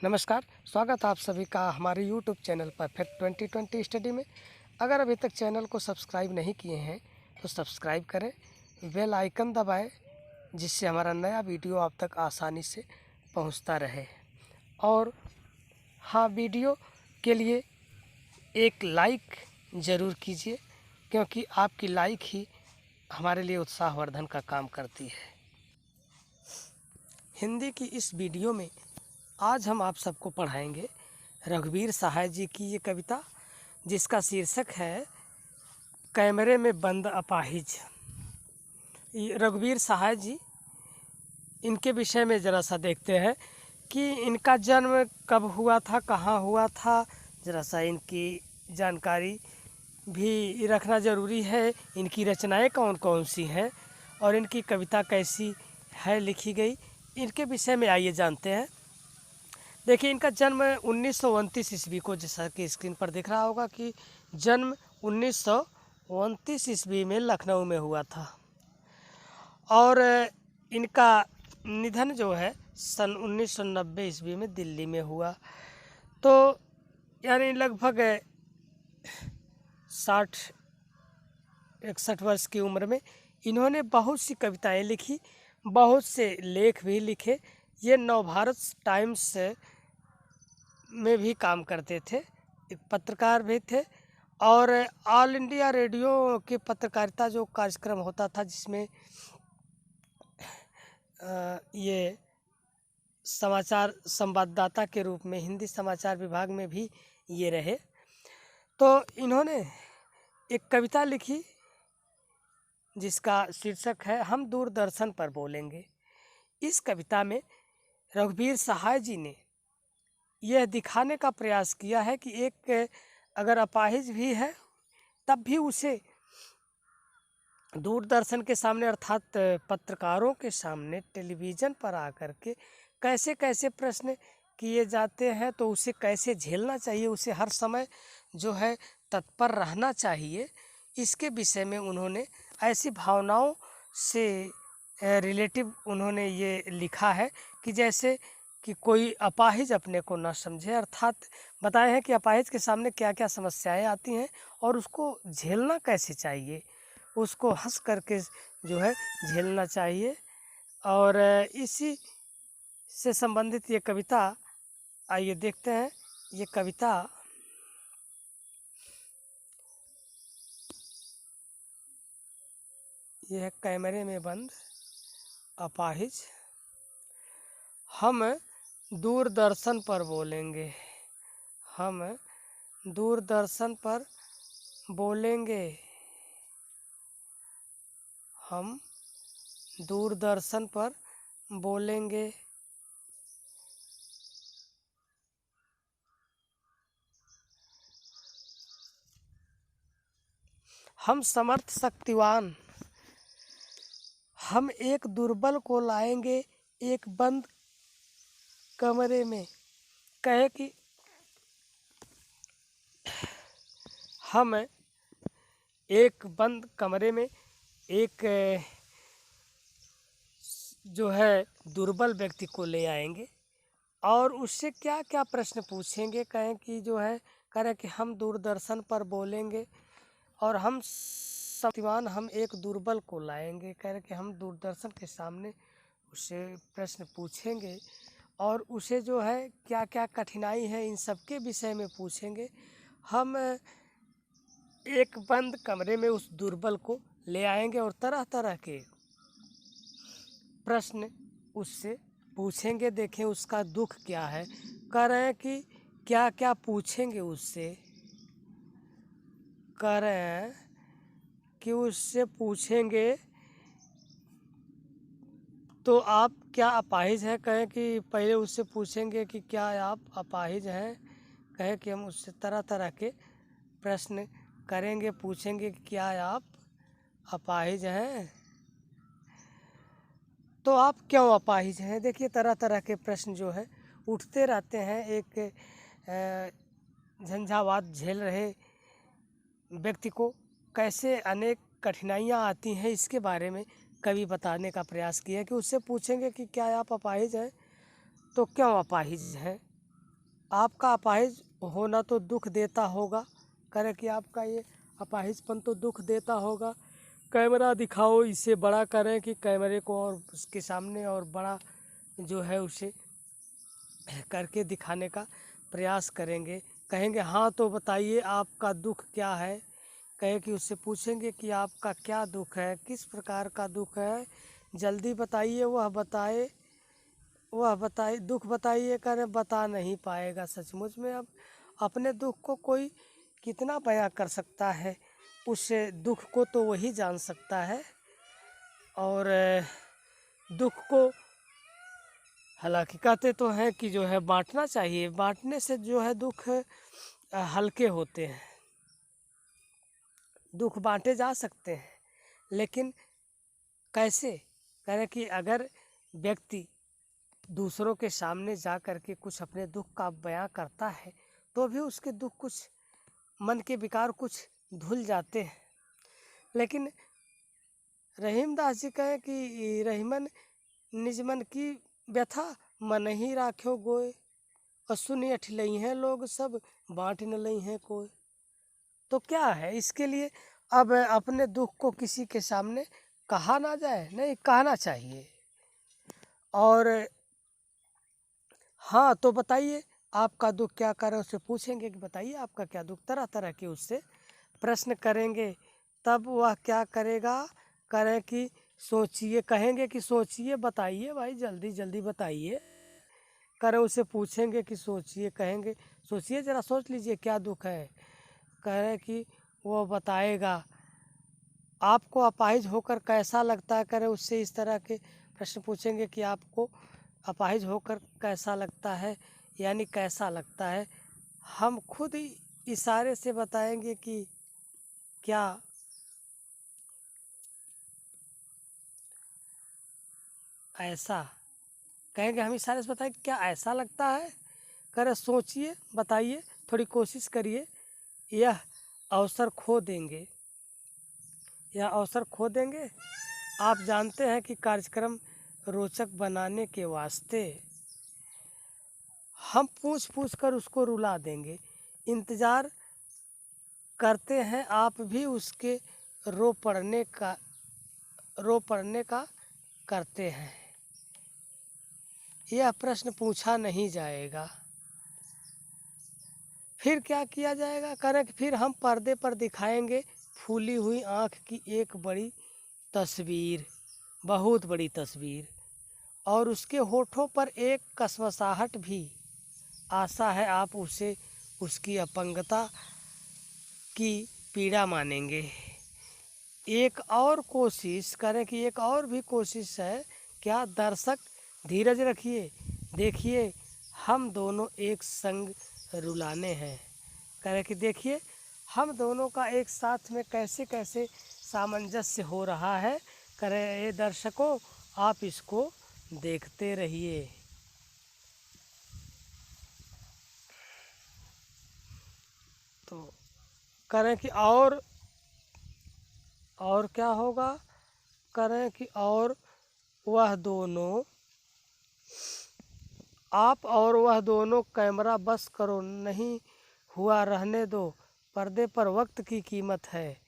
नमस्कार, स्वागत है आप सभी का हमारे यूट्यूब चैनल परफेक्ट 2020 स्टडी में। अगर अभी तक चैनल को सब्सक्राइब नहीं किए हैं तो सब्सक्राइब करें, बेल आइकन दबाएं, जिससे हमारा नया वीडियो आप तक आसानी से पहुंचता रहे। और हाँ, वीडियो के लिए एक लाइक ज़रूर कीजिए, क्योंकि आपकी लाइक ही हमारे लिए उत्साहवर्धन का काम करती है। हिंदी की इस वीडियो में आज हम आप सबको पढ़ाएंगे रघुवीर सहाय जी की ये कविता, जिसका शीर्षक है कैमरे में बंद अपाहिज। रघुवीर सहाय जी, इनके विषय में ज़रा सा देखते हैं कि इनका जन्म कब हुआ था, कहाँ हुआ था। ज़रा सा इनकी जानकारी भी रखना ज़रूरी है। इनकी रचनाएं कौन कौन सी हैं और इनकी कविता कैसी है लिखी गई, इनके विषय में आइए जानते हैं। देखिए, इनका जन्म 1929 ईस्वी को, जैसा कि स्क्रीन पर दिख रहा होगा कि जन्म 1929 ईस्वी में लखनऊ में हुआ था। और इनका निधन जो है सन 1990 ईस्वी में दिल्ली में हुआ। तो यानी लगभग 60-61 वर्ष की उम्र में इन्होंने बहुत सी कविताएं लिखी, बहुत से लेख भी लिखे। ये नवभारत टाइम्स में भी काम करते थे, एक पत्रकार भी थे। और ऑल इंडिया रेडियो की पत्रकारिता जो कार्यक्रम होता था, जिसमें ये समाचार संवाददाता के रूप में हिंदी समाचार विभाग में भी ये रहे। तो इन्होंने एक कविता लिखी जिसका शीर्षक है हम दूरदर्शन पर बोलेंगे। इस कविता में रघुवीर सहाय जी ने यह दिखाने का प्रयास किया है कि एक अगर अपाहिज भी है तब भी उसे दूरदर्शन के सामने, अर्थात पत्रकारों के सामने, टेलीविज़न पर आकर के कैसे कैसे प्रश्न किए जाते हैं तो उसे कैसे झेलना चाहिए, उसे हर समय जो है तत्पर रहना चाहिए। इसके विषय में उन्होंने ऐसी भावनाओं से रिलेटिव उन्होंने ये लिखा है कि जैसे कि कोई अपाहिज अपने को न समझे। अर्थात बताए हैं कि अपाहिज के सामने क्या क्या समस्याएं आती हैं और उसको झेलना कैसे चाहिए, उसको हंस करके जो है झेलना चाहिए। और इसी से संबंधित ये कविता, आइए देखते हैं। ये कविता ये है कैमरे में बंद अपाहिज। हम दूरदर्शन पर बोलेंगे, हम दूरदर्शन पर बोलेंगे, हम दूरदर्शन पर बोलेंगे। हम समर्थ शक्तिवान, हम एक दुर्बल को लाएंगे एक बंद कमरे में। कहे कि हम एक बंद कमरे में एक जो है दुर्बल व्यक्ति को ले आएंगे और उससे क्या क्या प्रश्न पूछेंगे। कहें कि जो है, कह रहे कि हम दूरदर्शन पर बोलेंगे और हम शक्तिवान, हम एक दुर्बल को लाएंगे। कह रहे कि हम दूरदर्शन के सामने उससे प्रश्न पूछेंगे और उसे जो है क्या क्या कठिनाई है इन सब के विषय में पूछेंगे। हम एक बंद कमरे में उस दुर्बल को ले आएंगे और तरह तरह के प्रश्न उससे पूछेंगे। देखें उसका दुख क्या है, कह रहे हैं कि क्या क्या पूछेंगे उससे, कह रहे हैं कि उससे पूछेंगे तो आप क्या अपाहिज हैं। कहें कि पहले उससे पूछेंगे कि क्या आप अपाहिज हैं। कहें कि हम उससे तरह तरह के प्रश्न करेंगे, पूछेंगे कि क्या आप अपाहिज हैं, तो आप क्यों अपाहिज हैं। देखिए, तरह तरह के प्रश्न जो है उठते रहते हैं। एक झंझावात झेल रहे व्यक्ति को कैसे अनेक कठिनाइयाँ आती हैं, इसके बारे में कवि बताने का प्रयास किया कि उससे पूछेंगे कि क्या आप अपाहिज हैं, तो क्यों अपाहिज हैं, आपका अपाहिज होना तो दुख देता होगा। कह रहे कि आपका ये अपाहिजपन तो दुख देता होगा। कैमरा दिखाओ, इसे बड़ा करें कि कैमरे को और उसके सामने और बड़ा जो है उसे करके दिखाने का प्रयास करेंगे। कहेंगे हाँ तो बताइए आपका दुख क्या है। कहे कि उससे पूछेंगे कि आपका क्या दुख है, किस प्रकार का दुख है, जल्दी बताइए। वह बताए दुख बताइए। करे बता नहीं पाएगा सचमुच में। अब अपने दुख को कोई कितना बयां कर सकता है, उस दुख को तो वही जान सकता है। और दुख को हालांकि कहते तो हैं कि जो है बांटना चाहिए, बांटने से जो है दुख हल्के होते हैं। दुख बांटे जा सकते हैं, लेकिन कैसे? कह रहे कि अगर व्यक्ति दूसरों के सामने जा कर के कुछ अपने दुख का बयां करता है तो भी उसके दुख कुछ मन के विकार कुछ धुल जाते हैं। लेकिन रहीमदास जी कहे कि रहीमन निज मन की व्यथा मन ही राख्यो गोय, और सुनी अठलई हैं लोग सब बांट न लई हैं कोई। तो क्या है इसके लिए? अब अपने दुख को किसी के सामने कहा ना जाए, नहीं कहना चाहिए। और हाँ तो बताइए आपका दुख क्या करे, उससे पूछेंगे कि बताइए आपका क्या दुख, तरह तरह के उससे प्रश्न करेंगे। तब वह क्या करेगा? करें कि सोचिए, कहेंगे कि सोचिए बताइए भाई, जल्दी जल्दी बताइए। करें उससे पूछेंगे कि सोचिए, कहेंगे सोचिए ज़रा, सोच लीजिए क्या दुख है। कहें कि वो बताएगा। आपको अपाहिज होकर कैसा लगता है? करें उससे इस तरह के प्रश्न पूछेंगे कि आपको अपाहिज होकर कैसा लगता है, यानी कैसा लगता है। हम खुद ही इशारे से बताएंगे कि क्या ऐसा, कहेंगे हम इशारे से बताएं क्या ऐसा लगता है। करे सोचिए बताइए, थोड़ी कोशिश करिए। यह अवसर खो देंगे, यह अवसर खो देंगे। आप जानते हैं कि कार्यक्रम रोचक बनाने के वास्ते हम पूछ पूछ कर उसको रुला देंगे। इंतज़ार करते हैं आप भी उसके रो पड़ने का करते हैं। यह प्रश्न पूछा नहीं जाएगा। फिर क्या किया जाएगा? करें कि फिर हम पर्दे पर दिखाएंगे फूली हुई आँख की एक बड़ी तस्वीर, बहुत बड़ी तस्वीर, और उसके होठों पर एक कसमसाहट भी। आशा है आप उसे उसकी अपंगता की पीड़ा मानेंगे। एक और कोशिश करें कि एक और भी कोशिश है। क्या दर्शक धीरज रखिए, देखिए हम दोनों एक संग रुलाने हैं। करें कि देखिए हम दोनों का एक साथ में कैसे कैसे सामंजस्य हो रहा है। करें ये दर्शकों, आप इसको देखते रहिए। तो करें कि और क्या होगा? करें कि और वह दोनों, आप और वह दोनों कैमरा बस करो, नहीं हुआ रहने दो, पर्दे पर वक्त की कीमत है।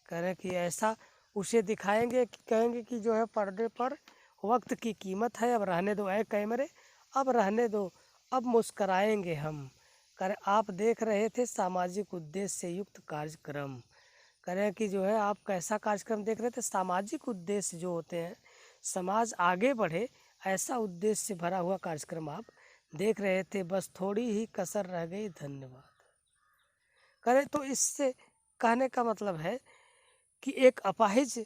करें कि ऐसा उसे दिखाएंगे कि कहेंगे कि जो है पर्दे पर वक्त की कीमत है, अब रहने दो ऐ कैमरे, अब रहने दो, अब मुस्कराएंगे हम। करें आप देख रहे थे सामाजिक उद्देश्य से युक्त कार्यक्रम। करें कि जो है आप कैसा कार्यक्रम देख रहे थे? सामाजिक उद्देश्य जो होते हैं, समाज आगे बढ़े, ऐसा उद्देश्य से भरा हुआ कार्यक्रम आप देख रहे थे। बस थोड़ी ही कसर रह गई, धन्यवाद। करें तो इससे कहने का मतलब है कि एक अपाहिज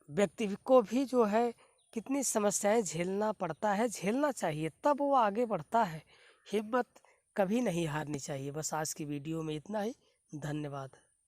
व्यक्ति को भी जो है कितनी समस्याएं झेलना पड़ता है, झेलना चाहिए, तब वो आगे बढ़ता है। हिम्मत कभी नहीं हारनी चाहिए। बस आज की वीडियो में इतना ही, धन्यवाद।